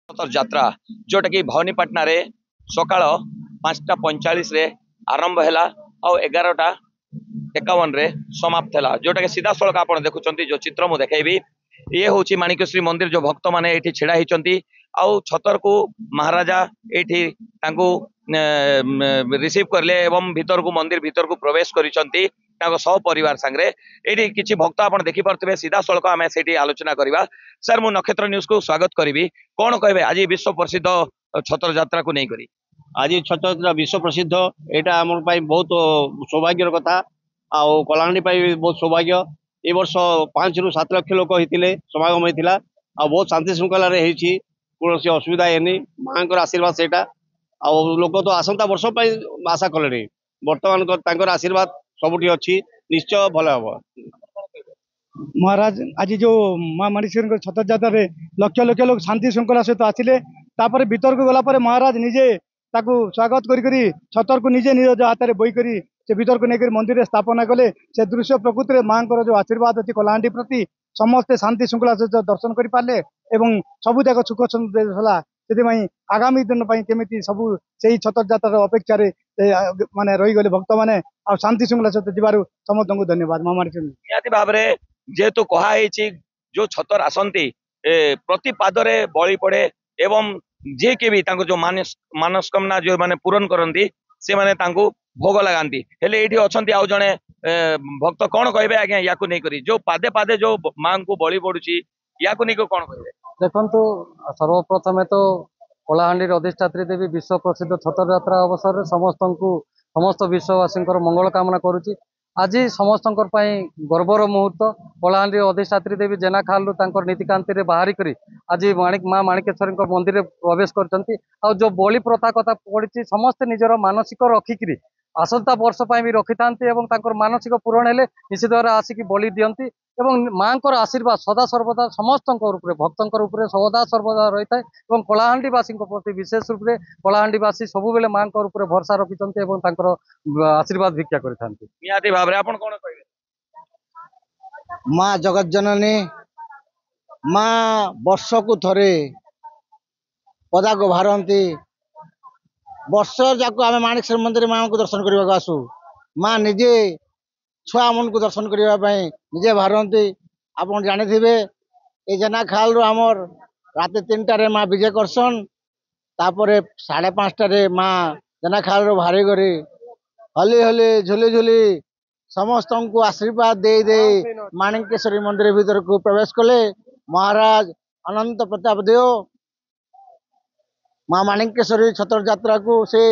ଯାତ୍ରା जोटा कि भवानीपाटना रे सकाळ 5:45 रे आरंभ हैला और 11:51 रे समाप्त हैला जोटा कि सीधा सड़क आप देखुं जो चित्र मु देखी ये हूँ माणिकेश्वरी मंदिर जो भक्त मैंने ये छिड़ा होती आउ छतर को महाराजा ये रिसीव करले एवं भीतर को मंदिर भीतर को प्रवेश करिसंती सह परिवार सांगरे ये किसी भक्त आप देखिपे सीधा सड़क आम से आलोचना करवा। सर मु नक्षत्र न्यूज को स्वागत करी कौन कहे आज विश्व प्रसिद्ध छतर यात्रा को नहीं करी आज छतर विश्व प्रसिद्ध यहाँ आम बहुत सौभाग्यर कथा आउ कलाहांडी बहुत सौभाग्य ए वर्ष 5 ରୁ 7 लाख लोक होते समागम होता बहुत शांति श्रृंखला कौन असुविधा है माँ आशीर्वाद से लोक तो आसंता वर्ष आशा कले बर्तमान आशीर्वाद सबुठी अच्छी निश्चय भल हम। महाराज आज जो माँ माणिकेश्वरी छतर यात्रा लक्ष लक्ष लोग शांति श्रृंखला सहित आसिले भीतर को गला महाराज निजे ताकू स्वागत करी छतर को निजे निज हाथ में बोई करी से भीतर को लेकर मंदिर में स्थापना कले से दृश्य प्रकृति माँ जो आशीर्वाद अच्छी कलाहांडी प्रति समस्ते शांति श्रृंखला सहित दर्शन कर पारे और सबू जाक सुख है से आगामी दिन केमी सबू से छतर यात्रा अपेक्षा माने रहीगले भक्त मैंने शांति श्रृंखला सहित जीवार समस्त को धन्यवाद। माँ माणिकेश्वरी निहाती भाव में जेहेतु कही जो छतर आसती प्रति पादरे बलि पड़े एवं जे के भी जो मानसकामना जो माने पूरण करती से माने भोग लगाती हेले ये अच्छा आउ जड़े भक्त कौन कहे आज्ञा या नहीं करी जो पादे पादे जो माँ को बलि पड़ुची या नहीं कौन कहे देखु सर्वप्रथम तो कलाहांडी अधिष्ठात्री देवी विश्व प्रसिद्ध छतर यात्रा अवसर में समस्त विश्ववासी मंगल कामना करुच्ची। आज समस्त गर्वर मुहूर्त कलाहांडी अधिष्ठात्री देवी जेना खालू नीतिकांति बाहरी करी आज माँ माणिकेश्वरी मंदिर में प्रवेश कर जो बलि प्रथा कथा पड़ी समस्ते निजर मानसिक रखिकी आसंता वर्ष भी रखि था मानसिक पूरण हेले निश्चित भाव आसिक बलि दियंती एवं माँ आशीर्वाद सदा सर्वदा समस्त भक्तों सदा सर्वदा रही है और कलाहांडीवासी प्रति विशेष रूप से कलाहांडीवासी सब बेले माँ भरसा रखिंट आशीर्वाद भिक्षा करती भाव में कौन कहे माँ जगत जननी माँ वर्ष को थरे पदा को भारती वर्ष जाक आम माणिकेश्वरी मंदिर माँ को दर्शन करने आसू माँ निजे छुआ मन को दर्शन करने निजे भारती आप जानी ये जेना खाल आमर रात 3टार माँ विजय करसन तापर 5:30 माँ जेना खाल बाहरी करी हली हली झुली झुली समस्त को आशीर्वाद दे दे माणिकेश्वरी मंदिर भीतर को प्रवेश कले महाराज अनंत प्रताप देव माँ माणिकेश्वरी छतर यात्रा को से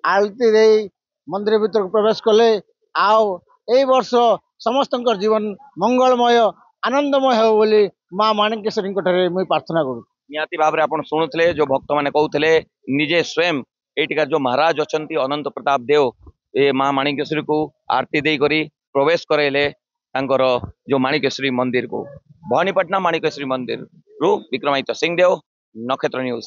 आलती दे मंदिर भीतर को प्रवेश कले आओ ए वर्ष समस्त जीवन मंगलमय आनंदमय हो बोली माँ माणिकेश्वरी मुझे प्रार्थना करूँ। निहाती भाव में आप शुणुले जो भक्त मैंने कहते निजे स्वयं एटिका जो महाराज अच्छा अनंत प्रताप देव ये माँ माणिकेश्वरी को आरती दे करी प्रवेश कराइले जो माणिकेश्वरी मंदिर को भवानीपाटना माणिकेश्वरी मंदिर रु विक्रमादित्य सिंहदेव नक्षत्र न्यूज।